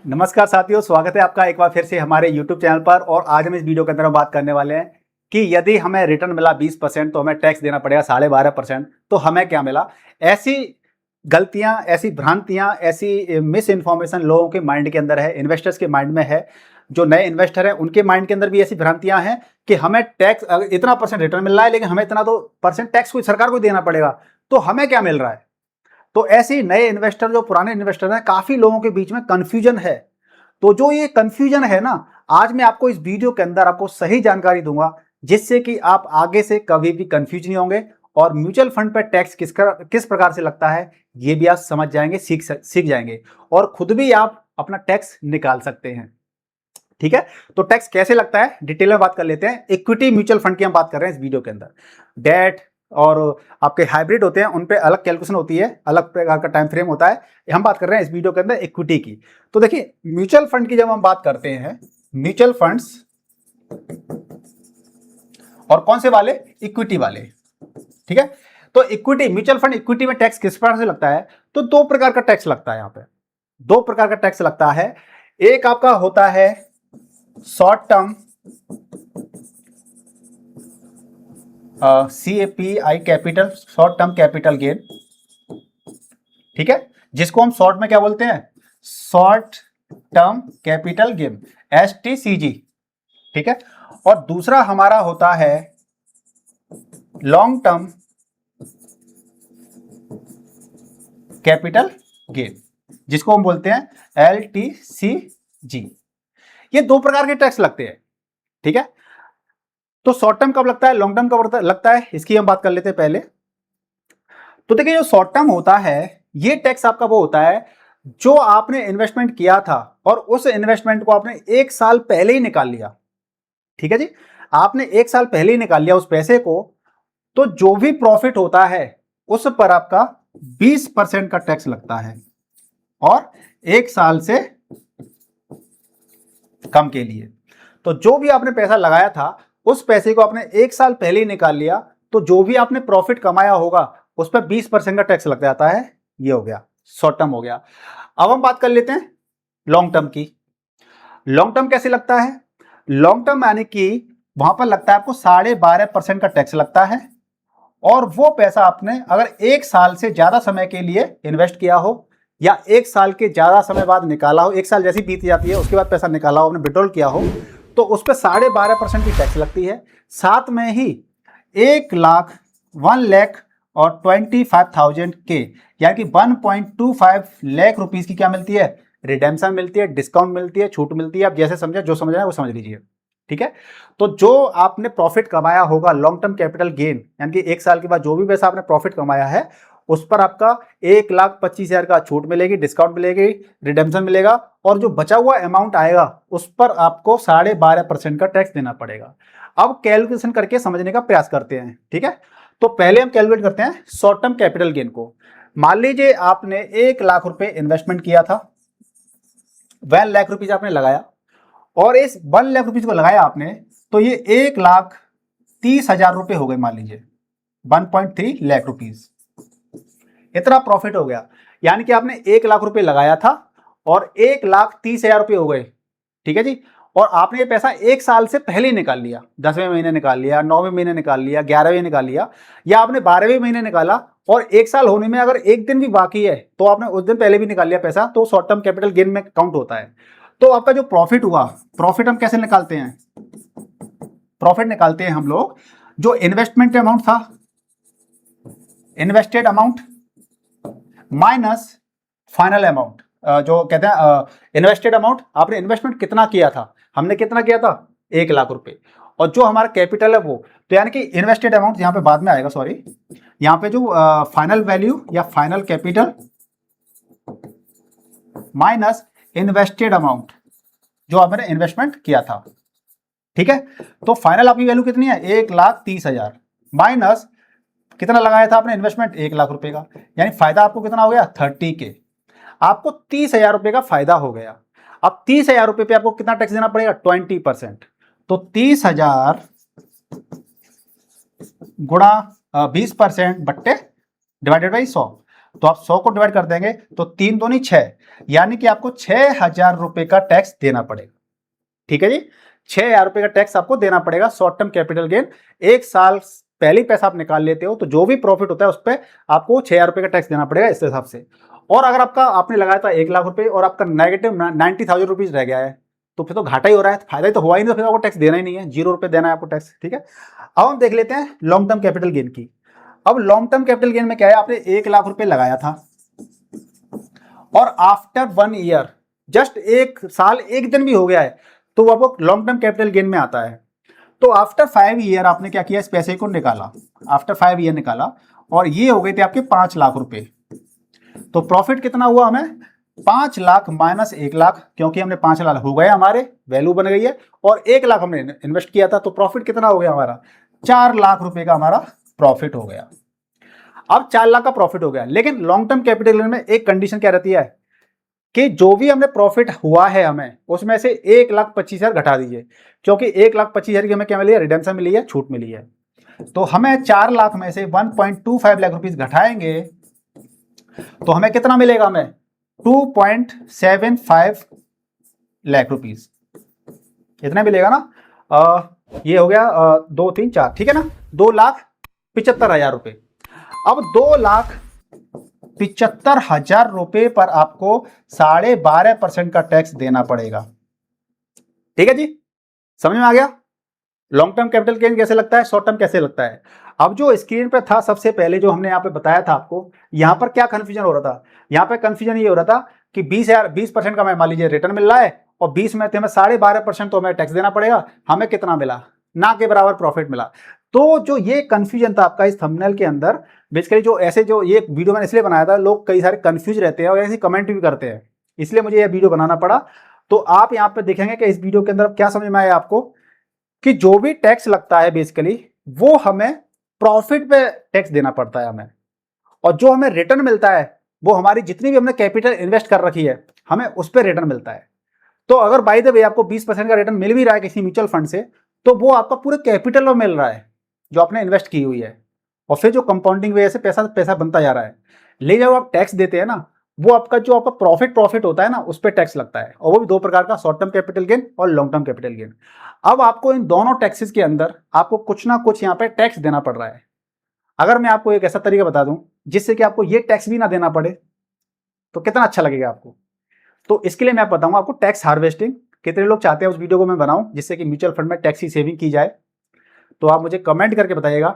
नमस्कार साथियों, स्वागत है आपका एक बार फिर से हमारे YouTube चैनल पर। और आज हम इस वीडियो के अंदर हम बात करने वाले हैं कि यदि हमें रिटर्न मिला 20% तो हमें टैक्स देना पड़ेगा 12.5%। तो हमें क्या मिला? ऐसी गलतियां, ऐसी भ्रांतियां, ऐसी मिस इन्फॉर्मेशन लोगों के माइंड के अंदर है, इन्वेस्टर्स के माइंड में है। जो नए इन्वेस्टर है उनके माइंड के अंदर भी ऐसी भ्रांतियां हैं कि हमें टैक्स इतना परसेंट रिटर्न मिल रहा है, लेकिन हमें इतना तो परसेंट टैक्स को सरकार को देना पड़ेगा। तो हमें क्या मिल रहा है? तो ऐसे ही नए इन्वेस्टर, जो पुराने इन्वेस्टर हैं, काफी लोगों के बीच में कंफ्यूजन है। तो जो ये कंफ्यूजन है ना, आज मैं आपको इस वीडियो के अंदर आपको सही जानकारी दूंगा, जिससे कि आप आगे से कभी भी कंफ्यूज नहीं होंगे। और म्यूचुअल फंड पर टैक्स किस प्रकार से लगता है ये भी आप समझ जाएंगे, सीख जाएंगे, और खुद भी आप अपना टैक्स निकाल सकते हैं। ठीक है, तो टैक्स कैसे लगता है डिटेल में बात कर लेते हैं। इक्विटी म्यूचुअल फंड की हम बात कर रहे हैं इस वीडियो के अंदर। डेट और आपके हाइब्रिड होते हैं, उन पे अलग कैलकुलेशन होती है, अलग प्रकार का टाइम फ्रेम होता है। हम बात कर रहे हैं इस वीडियो के अंदर इक्विटी की। तो देखिए, म्यूचुअल फंड की जब हम बात करते हैं, म्यूचुअल फंड्स और कौन से वाले? इक्विटी वाले। ठीक है, तो इक्विटी, म्यूचुअल फंड इक्विटी में टैक्स किस प्रकार से लगता है? तो दो प्रकार का टैक्स लगता है यहाँ पे। दो प्रकार का टैक्स लगता है। एक आपका होता है short term, CAPI, capital, short term capital gain. ठीक है, जिसको हम शॉर्ट में क्या बोलते हैं? Short term capital gain, STCG। ठीक है, और दूसरा हमारा होता है लॉन्ग टर्म कैपिटल गेन, जिसको हम बोलते हैं LTCG। ये दो प्रकार के टैक्स लगते हैं। ठीक है, तो शॉर्ट टर्म कब लगता है, लॉन्ग टर्म कब लगता है, इसकी हम बात कर लेते हैं पहले। तो देखिए, जो शॉर्ट टर्म होता है, ये टैक्स आपका वो होता है जो आपने इन्वेस्टमेंट किया था और उस इन्वेस्टमेंट को आपने एक साल पहले ही निकाल लिया। ठीक है जी, आपने एक साल पहले ही निकाल लिया उस पैसे को, तो जो भी प्रॉफिट होता है उस पर आपका 20% का टैक्स लगता है, और एक साल से कम के लिए। तो जो भी आपने पैसा लगाया था, उस पैसे को आपने एक साल पहले ही निकाल लिया, तो जो भी आपने प्रॉफिट कमाया होगा उस पर 20% का टैक्स लग जाता है। ये हो गया, शॉर्ट टर्म हो गया। अब हम बात कर लेते हैं लॉन्ग टर्म की। लॉन्ग टर्म कैसे लगता है? लॉन्ग टर्म यानी कि वहां पर लगता है आपको 12.5% का टैक्स लगता है, और वो पैसा आपने अगर एक साल से ज्यादा समय के लिए इन्वेस्ट किया हो, या एक साल के ज्यादा समय बाद निकाला हो, एक साल जैसी बीत जाती है उसके बाद पैसा निकाला हो, आपने विड्रॉल किया हो, तो उस पर 12.5% की टैक्स लगती है। साथ में ही 1 लाख, 1 लाख और 25,000 के, यानी कि 1.25 लाख रुपीज की क्या मिलती है? रिडेम्पशन मिलती है, डिस्काउंट मिलती है, छूट मिलती है। आप जैसे समझे, जो समझना है वो समझ लीजिए। ठीक है, तो जो आपने प्रॉफिट कमाया होगा, लॉन्ग टर्म कैपिटल गेन, यानी कि एक साल के बाद जो भी पैसा आपने प्रॉफिट कमाया है, उस पर आपका 1,25,000 का छूट मिलेगी, डिस्काउंट मिलेगी, रिडेम्पशन मिलेगा, और जो बचा हुआ अमाउंट आएगा उस पर आपको 12.5% का टैक्स देना पड़ेगा। अब कैलकुलेशन करके समझने का प्रयास करते हैं। ठीक है, तो पहले हम कैलकुलेट करते हैं शॉर्ट टर्म कैपिटल गेन को। मान लीजिए आपने 1 लाख रुपए इन्वेस्टमेंट किया था, 1 लाख रुपीज आपने लगाया, और इस 1 लाख रुपीज को लगाया आपने, तो ये 1,30,000 रुपए हो गए। मान लीजिए 1.3 लाख रुपीज, इतना प्रॉफिट हो गया। यानी कि आपने 1 लाख रुपए लगाया था और 1,30,000 रुपए हो गए। ठीक है जी, और आपने ये पैसा एक साल से पहले ही निकाल लिया, 10वें महीने निकाल लिया, 9वें महीने निकाल लिया, 11वें निकाल लिया, या आपने 12वें महीने निकाला, और एक साल होने में अगर एक दिन भी बाकी है तो आपने उस दिन पहले भी निकाल लिया पैसा, तो शॉर्ट टर्म कैपिटल गेन में काउंट होता है। तो आपका जो प्रॉफिट हुआ, प्रॉफिट हम कैसे निकालते हैं? प्रॉफिट निकालते हैं हम लोग, जो इन्वेस्टमेंट अमाउंट था, invested amount minus final amount. जो कहते हैं इन्वेस्टेड अमाउंट, आपने इन्वेस्टमेंट कितना किया था, हमने कितना किया था? 1 लाख रुपए, और जो हमारा कैपिटल है वो, तो यानी कि इन्वेस्टेड अमाउंट यहाँ पे बाद में आएगा, सॉरी, यहाँ पे जो फाइनल वैल्यू या final capital minus invested amount जो आपने इन्वेस्टमेंट किया था। ठीक है, तो फाइनल आपकी वैल्यू कितनी है? 1,30,000 माइनस कितना लगाया था आपने इन्वेस्टमेंट? 1 लाख रुपए का, यानी फायदा आपको कितना हो गया? 30K। आपको 30,000 रुपए का फायदा हो गया। अब 30,000 रुपए पे आपको कितना टैक्स देना पड़ेगा? 20%। तो 30,000 गुणा 20% बट्टे डिवाइडेड बाई 100, तो आप 100 को डिवाइड कर देंगे तो 3 दूनी 6, यानी कि आपको 6,000 रुपए का टैक्स देना पड़ेगा। ठीक है जी, 6,000 रुपए का टैक्स आपको देना पड़ेगा शॉर्ट टर्म कैपिटल गेन। एक साल पहले पैसा आप निकाल लेते हो तो जो भी प्रॉफिट होता है उस पर आपको 6,000 रुपए का टैक्स देना पड़ेगा इस हिसाब से। और अगर आपने लगाया था 1,00,000 रुपए और आपका नेगेटिव 90,000 रुपीज रह गया है तो फिर तो घाटा ही हो रहा है, फायदा ही तो हुआ ही नहीं, तो फिर आपको टैक्स देना ही नहीं है, 0 रुपए देना है आपको टैक्स। ठीक है, अब हम देख लेते हैं लॉन्ग टर्म कैपिटल गेन की। अब लॉन्ग टर्म कैपिटल गेन में क्या है, आपने 1,00,000 रुपए लगाया था और आफ्टर 1 ईयर, जस्ट एक साल एक दिन भी हो गया है तो वो आपको लॉन्ग टर्म कैपिटल गेन में आता है। तो आफ्टर 5 ईयर आपने क्या किया, इस पैसे को निकाला, आफ्टर 5 ईयर निकाला और ये हो गए थे आपके 5,00,000 रुपए। तो प्रॉफिट कितना हुआ हमें, 5,00,000 माइनस 1,00,000, क्योंकि हमने 5,00,000 हो गए हमारे, वैल्यू बन गई है, और 1,00,000 हमने इन्वेस्ट किया था तो प्रॉफिट कितना हो गया हमारा, 4,00,000 रुपए का हमारा प्रॉफिट हो गया। अब 4,00,000 का प्रॉफिट हो गया, लेकिन लॉन्ग टर्म कैपिटल गेन में एक कंडीशन क्या रहती है कि जो भी हमने प्रॉफिट हुआ है हमें उसमें से 1,25,000 घटा दीजिए, क्योंकि 1,25,000 की हमें क्या मिली है, रिडेम्पशन मिली है, छूट मिली है। तो हमें 4,00,000 में से 1.25 लाख रुपीज घटाएंगे तो हमें कितना मिलेगा, हमें 2.75 लाख रुपीज, इतना मिलेगा ना। ये हो गया 2 3 4, ठीक है ना, 2,75,000 रुपए। अब 2,75,000 रुपए पर आपको 12.5% का टैक्स देना पड़ेगा। ठीक है जी, समझ में आ गया लॉन्ग टर्म कैपिटल गेन कैसे लगता है, शॉर्ट टर्म कैसे लगता है। अब जो स्क्रीन पे था सबसे पहले जो हमने यहाँ पे बताया था आपको, यहाँ पर क्या कंफ्यूजन हो रहा था, यहाँ पे कंफ्यूजन ये हो रहा था कि 20% का हमें मान लीजिए रिटर्न मिल रहा है और 20 में हमें 12.5% तो हमें टैक्स देना पड़ेगा, हमें कितना मिला, ना के बराबर प्रॉफिट मिला। तो जो ये कंफ्यूजन था आपका इस थंबनेल के अंदर, बेसिकली जो ऐसे जो ये वीडियो मैंने इसलिए बनाया था, लोग कई सारे कंफ्यूज रहते हैं और ऐसे कमेंट भी करते हैं, इसलिए मुझे ये वीडियो बनाना पड़ा। तो आप यहाँ पे देखेंगे कि इस वीडियो के अंदर क्या समझ में आया आपको कि जो भी टैक्स लगता है बेसिकली वो हमें प्रॉफिट पे टैक्स देना पड़ता है हमें, और जो हमें रिटर्न मिलता है वो हमारी जितनी भी हमने कैपिटल इन्वेस्ट कर रखी है हमें उस पर रिटर्न मिलता है। तो अगर बाय द वे आपको 20% का रिटर्न मिल भी रहा है किसी म्यूचुअल फंड से, तो वो आपका पूरे कैपिटल में मिल रहा है जो आपने इन्वेस्ट की हुई है, और फिर जो कंपाउंडिंग वजह से पैसा पैसा बनता जा रहा है। लेकिन जब आप टैक्स देते हैं ना, वो आपका जो आपका प्रॉफिट होता है ना, उस पर टैक्स लगता है, और वो भी 2 प्रकार का, शॉर्ट टर्म कैपिटल गेन और लॉन्ग टर्म कैपिटल गेन। अब आपको इन दोनों टैक्सेस के अंदर आपको कुछ ना कुछ यहाँ पे टैक्स देना पड़ रहा है। अगर मैं आपको एक ऐसा तरीका बता दूं जिससे कि आपको ये टैक्स भी ना देना पड़े तो कितना अच्छा लगेगा आपको। तो इसके लिए मैं बताऊंगा आपको टैक्स हार्वेस्टिंग। कितने लोग चाहते हैं उस वीडियो को मैं बनाऊं जिससे कि म्यूचुअल फंड में टैक्स की सेविंग की जाए, तो आप मुझे कमेंट करके बताइएगा,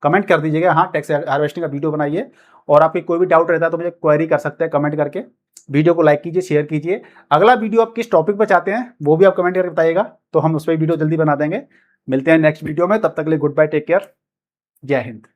कमेंट कर दीजिएगा हाँ टैक्स हार्वेस्टिंग का वीडियो बनाइए। और आपकी कोई भी डाउट रहता है तो मुझे क्वेरी कर सकते हैं कमेंट करके। वीडियो को लाइक कीजिए, शेयर कीजिए। अगला वीडियो आप किस टॉपिक पर चाहते हैं वो भी आप कमेंट करके बताइएगा, तो हम उस पर वीडियो जल्दी बना देंगे। मिलते हैं नेक्स्ट वीडियो में, तब तक के लिए गुड बाय, टेक केयर, जय हिंद।